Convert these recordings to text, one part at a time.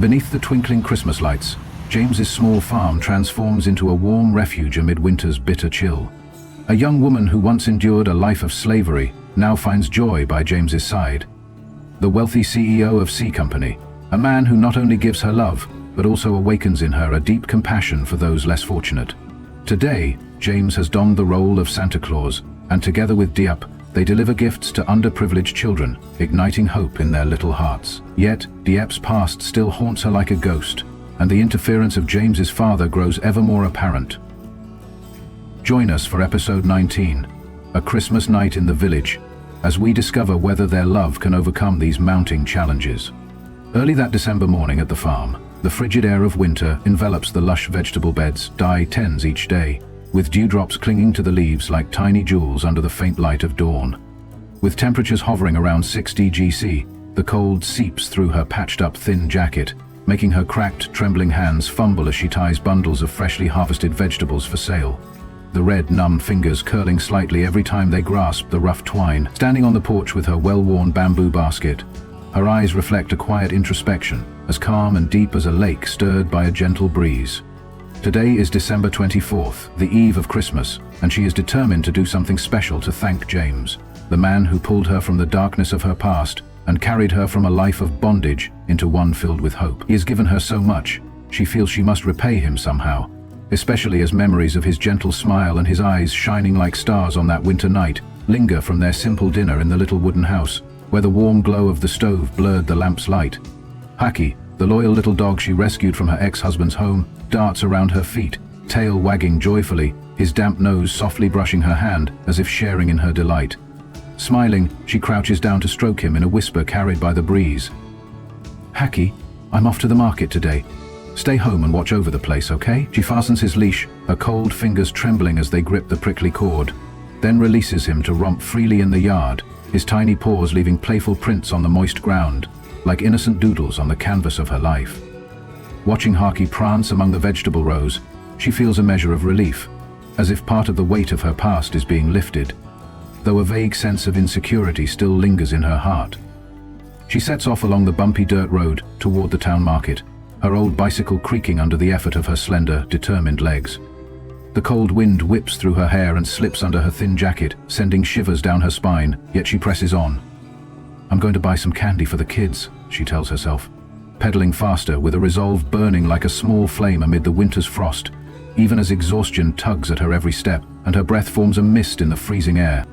Beneath the twinkling Christmas lights, James's small farm transforms into a warm refuge amid winter's bitter chill. A young woman who once endured a life of slavery now finds joy by James's side. The wealthy CEO of C Company, a man who not only gives her love, but also awakens in her a deep compassion for those less fortunate. Today, James has donned the role of Santa Claus, and together with Diep, they deliver gifts to underprivileged children, igniting hope in their little hearts. Yet, Diep's past still haunts her like a ghost, and the interference of James's father grows ever more apparent. Join us for episode 19, A Christmas Night in the Village, as we discover whether their love can overcome these mounting challenges. Early that December morning at the farm, the frigid air of winter envelops the lush vegetable beds, die tens each day, with dewdrops clinging to the leaves like tiny jewels under the faint light of dawn. With temperatures hovering around 60 degrees, the cold seeps through her patched-up thin jacket, making her cracked, trembling hands fumble as she ties bundles of freshly harvested vegetables for sale. The red, numb fingers curling slightly every time they grasp the rough twine. Standing on the porch with her well-worn bamboo basket, her eyes reflect a quiet introspection, as calm and deep as a lake stirred by a gentle breeze. Today is December 24th, the eve of Christmas, and she is determined to do something special to thank James, the man who pulled her from the darkness of her past and carried her from a life of bondage into one filled with hope. He has given her so much, she feels she must repay him somehow, especially as memories of his gentle smile and his eyes shining like stars on that winter night linger from their simple dinner in the little wooden house, where the warm glow of the stove blurred the lamp's light. Haki, the loyal little dog she rescued from her ex-husband's home, darts around her feet, tail wagging joyfully, his damp nose softly brushing her hand as if sharing in her delight. Smiling, she crouches down to stroke him in a whisper carried by the breeze. "Haki, I'm off to the market today. Stay home and watch over the place, okay?" She fastens his leash, her cold fingers trembling as they grip the prickly cord, then releases him to romp freely in the yard, his tiny paws leaving playful prints on the moist ground, like innocent doodles on the canvas of her life. Watching Haki prance among the vegetable rows, she feels a measure of relief, as if part of the weight of her past is being lifted, though a vague sense of insecurity still lingers in her heart. She sets off along the bumpy dirt road toward the town market, her old bicycle creaking under the effort of her slender, determined legs. The cold wind whips through her hair and slips under her thin jacket, sending shivers down her spine, yet she presses on. "I'm going to buy some candy for the kids," she tells herself, pedaling faster with a resolve burning like a small flame amid the winter's frost, even as exhaustion tugs at her every step and her breath forms a mist in the freezing air.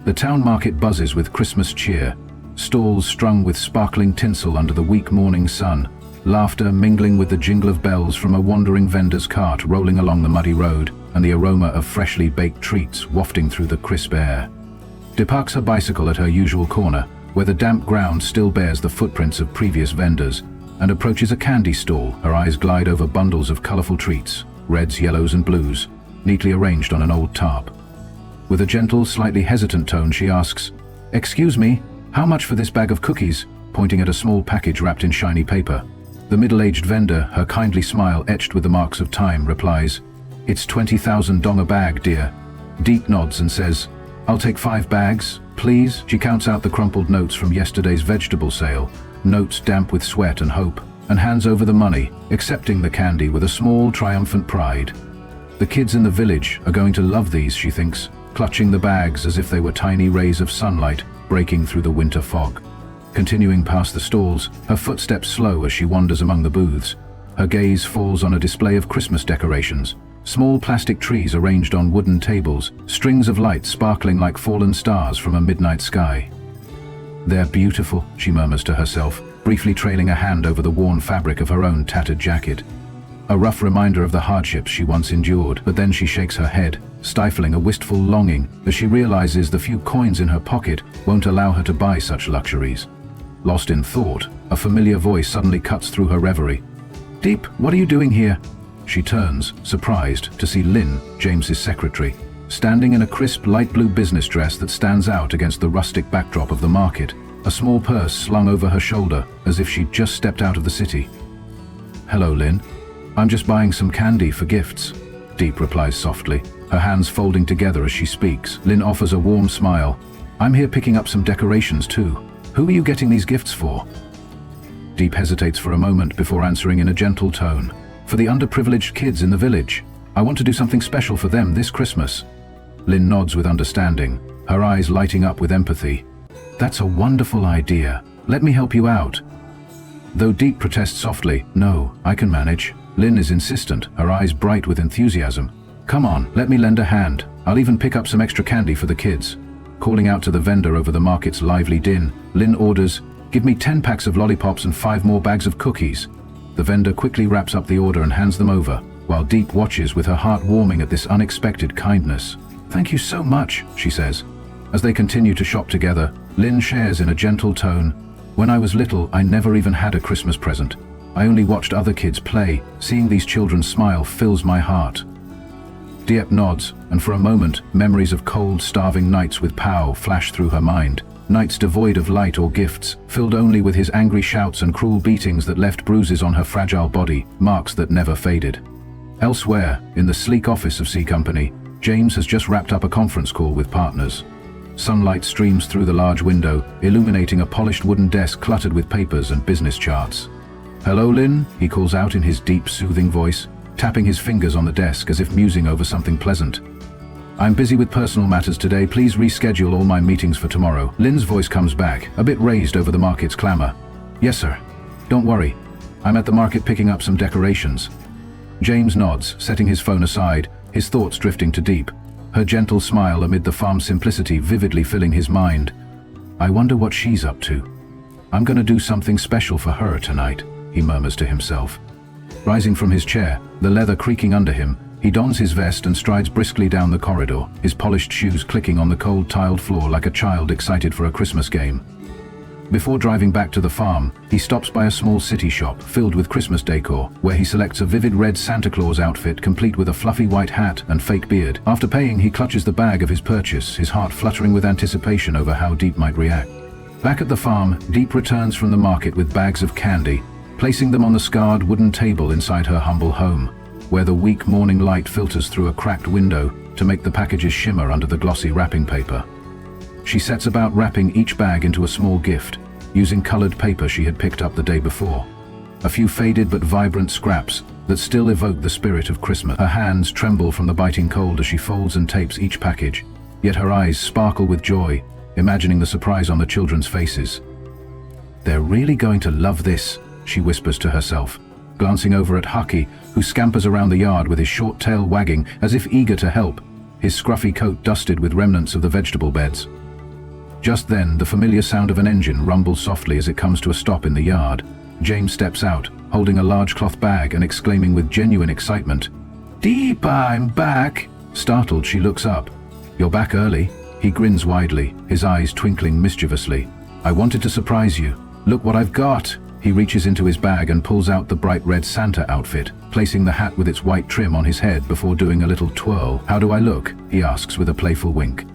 The town market buzzes with Christmas cheer, stalls strung with sparkling tinsel under the weak morning sun, laughter mingling with the jingle of bells from a wandering vendor's cart rolling along the muddy road, and the aroma of freshly baked treats wafting through the crisp air. Diep parks her bicycle at her usual corner, where the damp ground still bears the footprints of previous vendors, and approaches a candy stall. Her eyes glide over bundles of colorful treats, reds, yellows and blues, neatly arranged on an old tarp. With a gentle, slightly hesitant tone, she asks, "Excuse me, how much for this bag of cookies?" pointing at a small package wrapped in shiny paper. The middle-aged vendor, her kindly smile etched with the marks of time, replies, "It's 20,000 dong a bag, dear." Diep nods and says, "I'll take 5 bags, please." She counts out the crumpled notes from yesterday's vegetable sale, notes damp with sweat and hope, and hands over the money, accepting the candy with a small, triumphant pride. The kids in the village are going to love these, she thinks, clutching the bags as if they were tiny rays of sunlight breaking through the winter fog. Continuing past the stalls, her footsteps slow as she wanders among the booths. Her gaze falls on a display of Christmas decorations, small plastic trees arranged on wooden tables, strings of lights sparkling like fallen stars from a midnight sky. "They're beautiful," she murmurs to herself, briefly trailing a hand over the worn fabric of her own tattered jacket. A rough reminder of the hardships she once endured, but then she shakes her head, stifling a wistful longing as she realizes the few coins in her pocket won't allow her to buy such luxuries. Lost in thought, a familiar voice suddenly cuts through her reverie. "Diep, what are you doing here?" She turns, surprised, to see Lynn, James's secretary, standing in a crisp light blue business dress that stands out against the rustic backdrop of the market, a small purse slung over her shoulder as if she'd just stepped out of the city. "Hello, Lynn. I'm just buying some candy for gifts," Diep replies softly, her hands folding together as she speaks. Lynn offers a warm smile. "I'm here picking up some decorations too. Who are you getting these gifts for?" Diep hesitates for a moment before answering in a gentle tone. For the underprivileged kids in the village. I want to do something special for them this Christmas. Lynn nods with understanding, her eyes lighting up with empathy. That's a wonderful idea. Let me help you out. Though Diep protests softly, no, I can manage. Lynn is insistent, her eyes bright with enthusiasm. Come on, let me lend a hand. I'll even pick up some extra candy for the kids. Calling out to the vendor over the market's lively din, Lynn orders, give me 10 packs of lollipops and 5 more bags of cookies. The vendor quickly wraps up the order and hands them over, while Diep watches with her heart warming at this unexpected kindness. Thank you so much, she says. As they continue to shop together, Lynn shares in a gentle tone, when I was little, I never even had a Christmas present. I only watched other kids play. Seeing these children smile fills my heart. Diep nods, and for a moment, memories of cold, starving nights with Pau flash through her mind. Nights devoid of light or gifts, filled only with his angry shouts and cruel beatings that left bruises on her fragile body, marks that never faded. Elsewhere, in the sleek office of C Company, James has just wrapped up a conference call with partners. Sunlight streams through the large window, illuminating a polished wooden desk cluttered with papers and business charts. Hello, Lynn, he calls out in his deep, soothing voice, tapping his fingers on the desk as if musing over something pleasant. I'm busy with personal matters today. Please reschedule all my meetings for tomorrow. Lynn's voice comes back, a bit raised over the market's clamor. Yes, sir. Don't worry. I'm at the market picking up some decorations. James nods, setting his phone aside, his thoughts drifting to Diep, her gentle smile amid the farm's simplicity vividly filling his mind. I wonder what she's up to. I'm gonna do something special for her tonight, he murmurs to himself. Rising from his chair, the leather creaking under him, he dons his vest and strides briskly down the corridor, his polished shoes clicking on the cold tiled floor like a child excited for a Christmas game. Before driving back to the farm, he stops by a small city shop filled with Christmas decor, where he selects a vivid red Santa Claus outfit complete with a fluffy white hat and fake beard. After paying, he clutches the bag of his purchase, his heart fluttering with anticipation over how Diep might react. Back at the farm, Diep returns from the market with bags of candy, placing them on the scarred wooden table inside her humble home, where the weak morning light filters through a cracked window to make the packages shimmer under the glossy wrapping paper. She sets about wrapping each bag into a small gift, using colored paper she had picked up the day before. A few faded but vibrant scraps that still evoke the spirit of Christmas. Her hands tremble from the biting cold as she folds and tapes each package, yet her eyes sparkle with joy, imagining the surprise on the children's faces. They're really going to love this, she whispers to herself, glancing over at Hucky, who scampers around the yard with his short tail wagging as if eager to help, his scruffy coat dusted with remnants of the vegetable beds. Just then, the familiar sound of an engine rumbles softly as it comes to a stop in the yard. James steps out, holding a large cloth bag and exclaiming with genuine excitement, "Diep, I'm back!" Startled, she looks up. "You're back early." He grins widely, his eyes twinkling mischievously. "I wanted to surprise you. Look what I've got!" He reaches into his bag and pulls out the bright red Santa outfit, placing the hat with its white trim on his head before doing a little twirl. "How do I look?" he asks with a playful wink.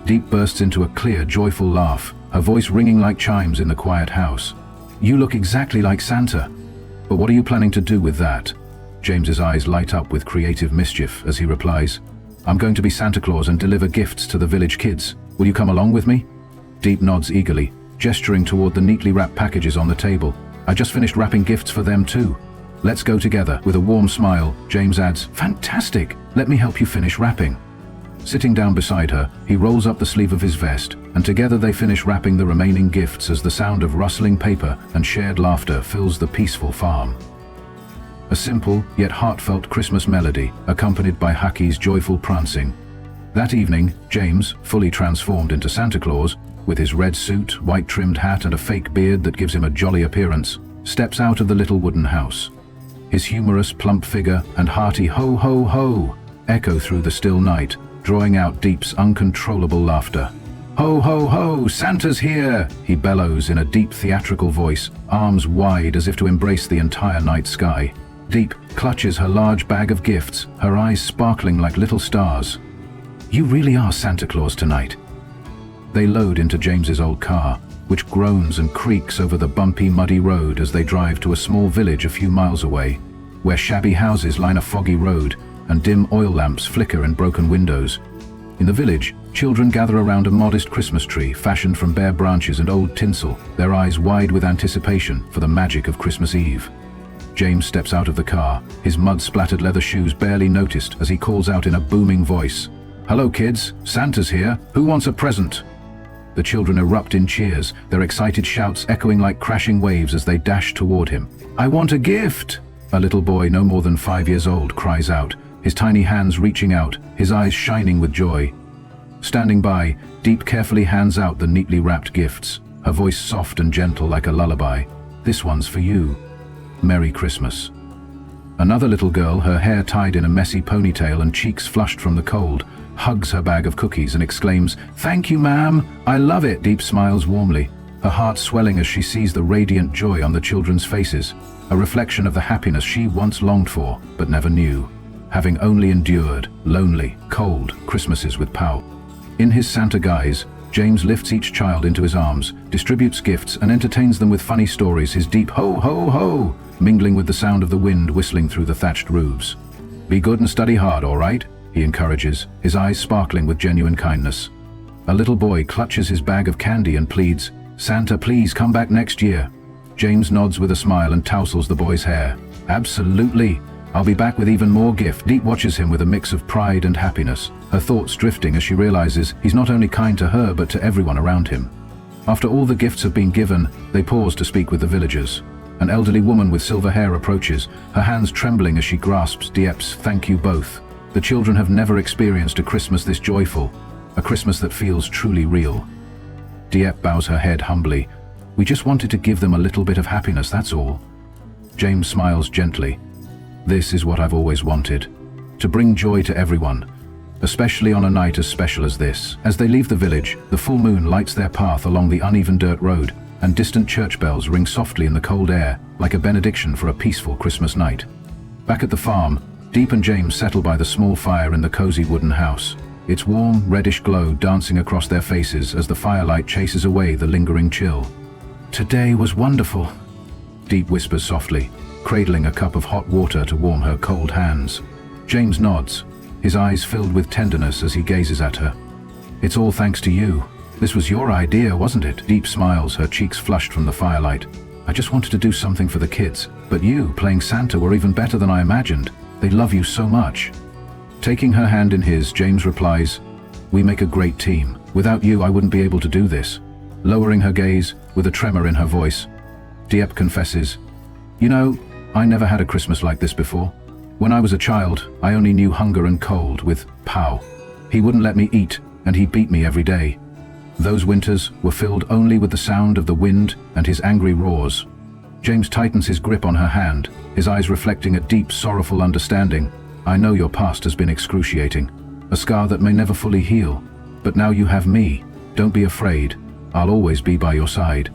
Diep bursts into a clear, joyful laugh, her voice ringing like chimes in the quiet house. "You look exactly like Santa. But what are you planning to do with that?" James's eyes light up with creative mischief as he replies, "I'm going to be Santa Claus and deliver gifts to the village kids. Will you come along with me?" Diep nods eagerly, gesturing toward the neatly wrapped packages on the table. "I just finished wrapping gifts for them too. Let's go together." With a warm smile, James adds, "Fantastic! Let me help you finish wrapping." Sitting down beside her, he rolls up the sleeve of his vest, and together they finish wrapping the remaining gifts as the sound of rustling paper and shared laughter fills the peaceful farm. A simple, yet heartfelt Christmas melody, accompanied by Hucky's joyful prancing. That evening, James, fully transformed into Santa Claus, with his red suit, white trimmed hat and a fake beard that gives him a jolly appearance, steps out of the little wooden house. His humorous, plump figure and hearty "ho ho ho" echo through the still night, drawing out Diep's uncontrollable laughter. "Ho ho ho, Santa's here!" he bellows in a deep theatrical voice, arms wide as if to embrace the entire night sky. Diep clutches her large bag of gifts, her eyes sparkling like little stars. "You really are Santa Claus tonight." They load into James's old car, which groans and creaks over the bumpy, muddy road as they drive to a small village a few miles away, where shabby houses line a foggy road and dim oil lamps flicker in broken windows. In the village, children gather around a modest Christmas tree fashioned from bare branches and old tinsel, their eyes wide with anticipation for the magic of Christmas Eve. James steps out of the car, his mud-splattered leather shoes barely noticed as he calls out in a booming voice, "Hello kids, Santa's here, who wants a present?" The children erupt in cheers, their excited shouts echoing like crashing waves as they dash toward him. "I want a gift!" A little boy no more than 5 years old cries out, his tiny hands reaching out, his eyes shining with joy. Standing by, Diep carefully hands out the neatly wrapped gifts, her voice soft and gentle like a lullaby. "This one's for you. Merry Christmas." Another little girl, her hair tied in a messy ponytail and cheeks flushed from the cold, hugs her bag of cookies and exclaims, "Thank you, ma'am. I love it." Diep smiles warmly, her heart swelling as she sees the radiant joy on the children's faces, a reflection of the happiness she once longed for but never knew, having only endured lonely, cold Christmases with Pau. In his Santa guise, James lifts each child into his arms, distributes gifts and entertains them with funny stories, his deep ho ho ho mingling with the sound of the wind whistling through the thatched roofs. "Be good and study hard, all right?" he encourages, his eyes sparkling with genuine kindness. A little boy clutches his bag of candy and pleads, "Santa, please come back next year." James nods with a smile and tousles the boy's hair. "Absolutely. I'll be back with even more gift." Diep watches him with a mix of pride and happiness, her thoughts drifting as she realizes he's not only kind to her but to everyone around him. After all the gifts have been given, they pause to speak with the villagers. An elderly woman with silver hair approaches, her hands trembling as she grasps Diep's "Thank you both." The children have never experienced a Christmas this joyful, a Christmas that feels truly real. Diep bows her head humbly. "We just wanted to give them a little bit of happiness, that's all." James smiles gently. "This is what I've always wanted, to bring joy to everyone, especially on a night as special as this." As they leave the village, the full moon lights their path along the uneven dirt road, and distant church bells ring softly in the cold air, like a benediction for a peaceful Christmas night. Back at the farm, Diep and James settle by the small fire in the cozy wooden house, its warm, reddish glow dancing across their faces as the firelight chases away the lingering chill. "Today was wonderful," Diep whispers softly, cradling a cup of hot water to warm her cold hands. James nods, his eyes filled with tenderness as he gazes at her. "It's all thanks to you. This was your idea, wasn't it?" Diep smiles, her cheeks flushed from the firelight. "I just wanted to do something for the kids, but you, playing Santa, were even better than I imagined. They love you so much." Taking her hand in his, James replies, "We make a great team. Without you, I wouldn't be able to do this." Lowering her gaze, with a tremor in her voice, Diep confesses, "You know, I never had a Christmas like this before. When I was a child, I only knew hunger and cold with Pau. He wouldn't let me eat, and he beat me every day. Those winters were filled only with the sound of the wind and his angry roars." James tightens his grip on her hand, his eyes reflecting a deep, sorrowful understanding. "I know your past has been excruciating, a scar that may never fully heal. But now you have me. Don't be afraid. I'll always be by your side."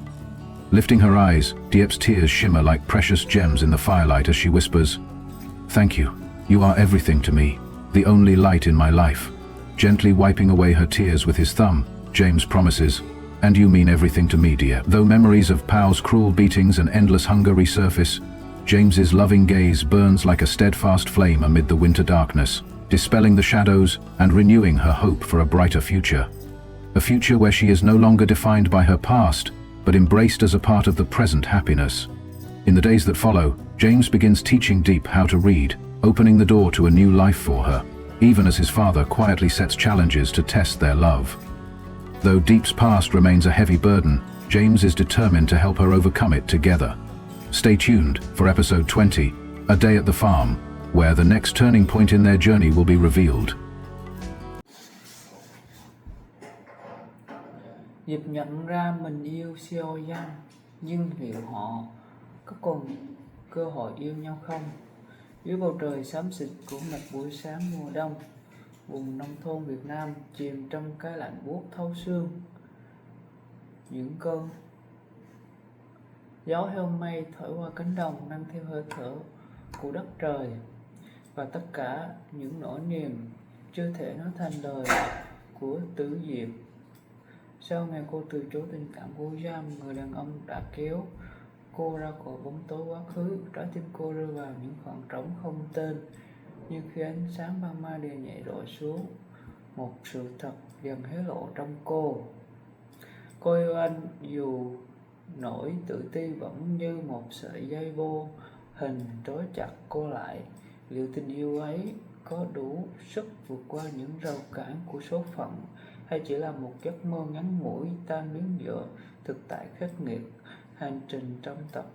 Lifting her eyes, Diep's tears shimmer like precious gems in the firelight as she whispers, "Thank you. You are everything to me, the only light in my life." Gently wiping away her tears with his thumb, James promises, "And you mean everything to me, dear." Though memories of Pau's cruel beatings and endless hunger resurface, James's loving gaze burns like a steadfast flame amid the winter darkness, dispelling the shadows and renewing her hope for a brighter future. A future where she is no longer defined by her past, but embraced as a part of the present happiness. In the days that follow, James begins teaching Diep how to read, opening the door to a new life for her, even as his father quietly sets challenges to test their love. Though Diep's past remains a heavy burden, James is determined to help her overcome it together. Stay tuned for episode 20, A Day at the Farm, where the next turning point in their journey will be revealed. Diệp nhận ra mình yêu Seo Yang, nhưng liệu họ có còn cơ hội yêu nhau không? Dưới bầu trời xám xịt của một buổi sáng mùa đông, vùng nông thôn Việt Nam chìm trong cái lạnh buốt thấu xương. Những cơn gió heo mây thổi qua cánh đồng mang theo hơi thở của đất trời, và tất cả những nỗi niềm chưa thể nói thành lời của Tu Diep. Sau ngày cô từ chối tình cảm của Jam, người đàn ông đã kéo cô ra khỏi bóng tối quá khứ. Trái tim cô rơi vào những khoảng trống không tên, như khi ánh sáng ban mai đều nhẹ rọi xuống. một sự thật dần hé lộ trong cô. Cô yêu anh dù nỗi tự ti vẫn như một sợi dây vô hình trói chặt cô lại. Liệu tình yêu ấy có đủ sức vượt qua những rào cản của số phận, hay chỉ là một giấc mơ ngắn ngủi tan biến giữa thực tại khắc nghiệt? Hành trình trong tập